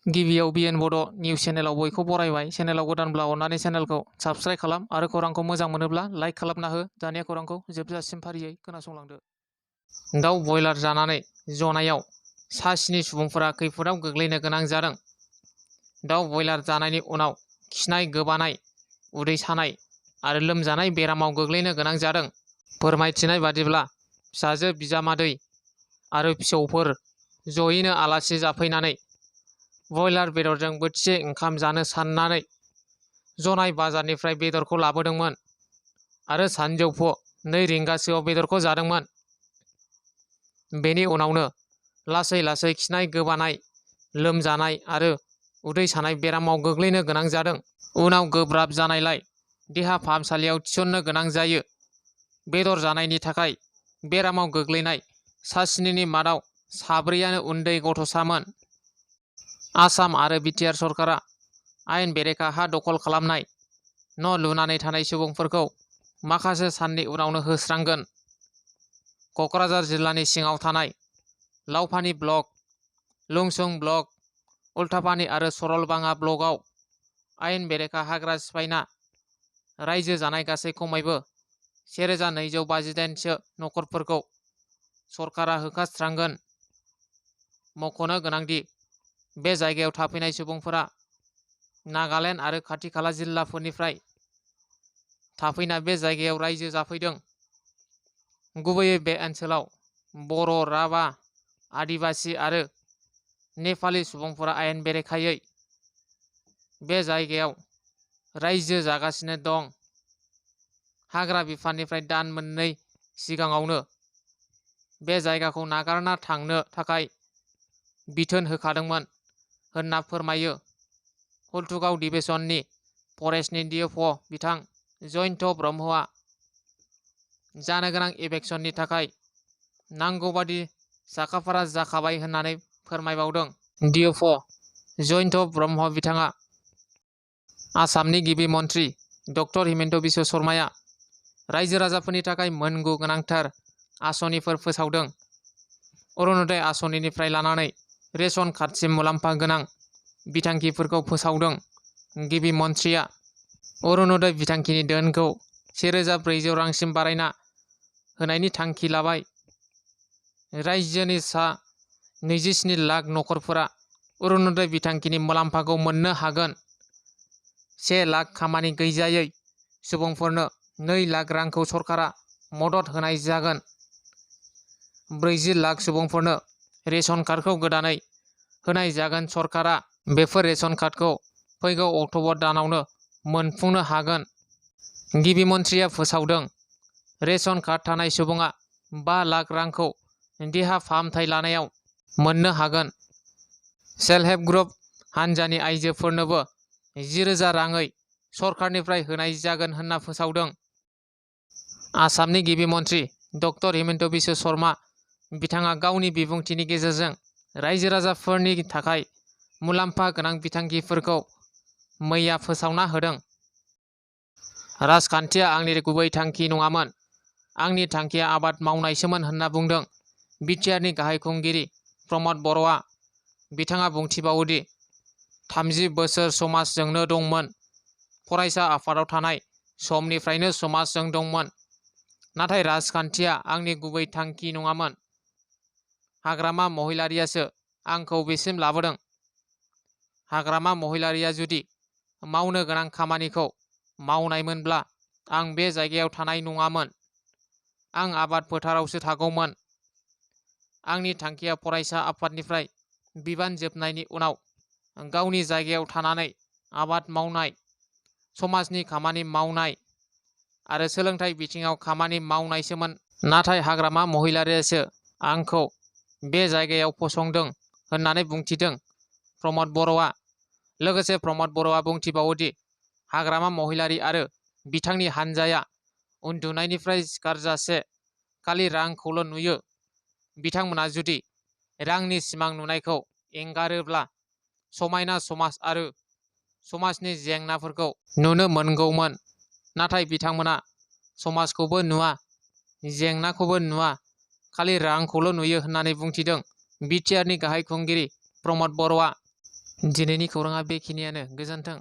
गिबियाव बिएन बड' निउस चेनेलाव बयखौ बरायबाय। चेनेलाव गोदानब्ला अननानै चेनेलखौ साबस्क्राइब खालाम आरो खौरांखौ मोजां मोनोब्ला लाइक खालामना हो। दानिया खौरांखौ जोबजासिम फारियै खोनासंलांदो। दाउ बयलार जानानै जनायाव सा 7 सुबुंफोरा खैफोदाव गोग्लैनो गोनां जादों। दाउ बयलार जानायनि उनाव खिनाय, गोबानाय, उदै सानाय आरो लोमजानाय बेरामाव गोग्लैनो गोनां जादों। फोरमायथिनाय बादिब्ला फिसाजो, बिजामादै आरो फिसौफोर जयैनो आलासि जाफैनानै बयलार बेदरजों बोथिसे ओंखाम जानो साननानै जनाय बाजारनिफ्राय बेदरखौ लाबोदोंमोन आरो सानजौफु 2 रिंगासोआव बेदरखौ जादोंमोन। बेनि उनावनो लासै लासै खिनाय, गोबानाय, लोमजानाय आरो उदै सानाय बेरामाव गोग्लैनो गोनां जादों। उनाव गोब्राब जानायलाय देहा फाहामसालियाव थिसननो गोनां जायो। बेदर जानायनि थाखाय बेरामाव गोग्लैनाय सा 7नि मादाव 4आनो उन्दै गथ'सामोन। आसाम आरो बिटिआर सरकारा आयेन बेरेखा हा दखल खालामनाय न' लुनानै थानाय सुबुंफोरखौ माखासे साननि उनावनो होस्रांगोन। क'क्राझार जिल्लानि सिङाव थानाय लावफानि ब्लक, लुंसुं ब्लक, उल्थापानि आरो सरलबाङा ब्लकआव आयेन बेरेखा हाग्रा सिफायना रायजो जानाय गासै खमैबो 1258सो नखरफोरखौ सरकारा होखारस्रांगोन। मख'नो गोनांदि बे जायगायाव थाफैनाय सुबुंफोरा नागालेन्ड आरो खाथि खाला जिल्लाफोरनिफ्राय थाफैना बे जायगायाव रायजो जाफैदों। गुबैयै बे ओनसोलाव बर', राभा, आदिबासि आरो नेपालि सुबुंफोरा आयेन बेरेखायै बे जायगायाव रायजो जागासिनो दं। हाग्रा बिफाननिफ्राय दान मोननै सिगाङावनो बे जायगाखौ नागारना थांनो थाखाय बिथोन होखादोंमोन होनना फोरमायो हल्थुगाव डिभिजननि फरेस्टनि डिएफअ बिथां जयन्त ब्रह्मआ। जानो गोनां इभेक्सननि थाखाय नांगौबादि साखाफारा जाखाबाय होननानै फोरमायबावदों डिएफअ जयन्त ब्रह्म बिथाङा। आसामनि गिबि मन्थ्रि डक्टर हिमन्त बिश्व शर्माया रायजो राजाफोरनि थाखाय मोनगु गोनांथार आसनिफोर फोसावदों। अरुणोदय आसनिनिफ्राय लानानै रेशन कार्डसिम मुलाम्फा गोनां बिथांखिफोरखौ फोसावदों। गिबि मन्थ्रिया अरुणोदय बिथांखिनि धोनखौ 1400 रांसिम बारायना होनायनि थांखि लाबाय। रायजोनि सा 27 लाख नखरफोरा अरुणोदय बिथांखिनि मुलाम्फाखौ मोननो हागोन। 1 लाख खामानि गैजायै सुबुंफोरनो 2 लाख रांखौ सरकारा मदद होनाय जागोन। 40 लाख सुबुंफोरनो रेशन कार्डखौ गोदानै होनाय जागोन। सरकारा बेफोर रेशन कार्डखौ फैगौ अक्ट'बर दानावनो मोनफुंनो हागोन। गिबि मन्थ्रिया फोसावदों रेशन कार्ड थानाय सुबुङा 5 लाख रांखौ देहा फाहामथाय लानायाव मोननो हागोन। सेल्फ हेल्प ग्रुप हानजानि आइजोफोरनोबो 10,000 राङै सरकारनिफ्राय होनाय जागोन होनना फोसावदों। आसामनि गिबि मन्थ्रि डक्टर हिमन्त बिश्व शर्मा बिथाङा गावनि बिबुंथिनि गेजेरजों रायजो राजाफोरनि थाखाय मुलाम्फा गोनां बिथांखिफोरखौ मैया फोसावना होदों। राजखान्थिया आंनि गुबै थांखि नङामोन। आंनि थांखिया आबाद मावनायसोमोन होनना बुंदों बिटिआरनि गाहाय खुंगिरि प्रमद बर'आ। बिथाङा बुंथिबावोदि 30 बोसोर समाजजोंनो दंमोन। फरायसा आफादाव थानाय समनिफ्रायनो समाजजों दंमोन। नाथाय राजखान्थिया आंनि गुबै थांखि नङामोन। हाग्रामा महिलारियासो आंखौ बेसिम लाबोदों। हाग्रामा महिलारिया जुदि मावनो गोनां खामानिखौ मावनायमोनब्ला आं बे जायगायाव थानाय नङामोन। आं आबाद फोथारावसो थागौमोन। आंनि थांखिया फरायसा आफादनिफ्राय बिबान जोबनायनि उनाव गावनि जायगायाव थानानै आबाद मावनाय, समाजनि खामानि मावनाय आरो सोलोंथाइ बिथिङाव खामानि मावनायसोमोन। नाथाय हाग्रामा महिलारियासो आंखौ बे जायगायाव फसंदों होननानै बुंथिदों प्रमद बर'आ। लोगोसे प्रमद बर'आ बुंथिबावोदि हाग्रामा महिलारि आरो बिथांनि हानजाया उन्दुनायनिफ्राय सिखारजासे खालि रांखौल' नुयो। बिथांमोना जुदि रांनि सिमां नुनायखौ एंगारोब्ला समायना समाज आरो समाजनि जेंनाफोरखौ नुनो मोनगौमोन। नाथाय बिथांमोना समाजखौबो नुवा, जेंनाखौबो नुवा, खालि रांखौल' नुयो होननानै बुंथिदों बिटिआरनि गाहाय खुंगिरि प्रमद बर'आ। दिनैनि खौराङा बेखिनियानो। गोजोन्थों।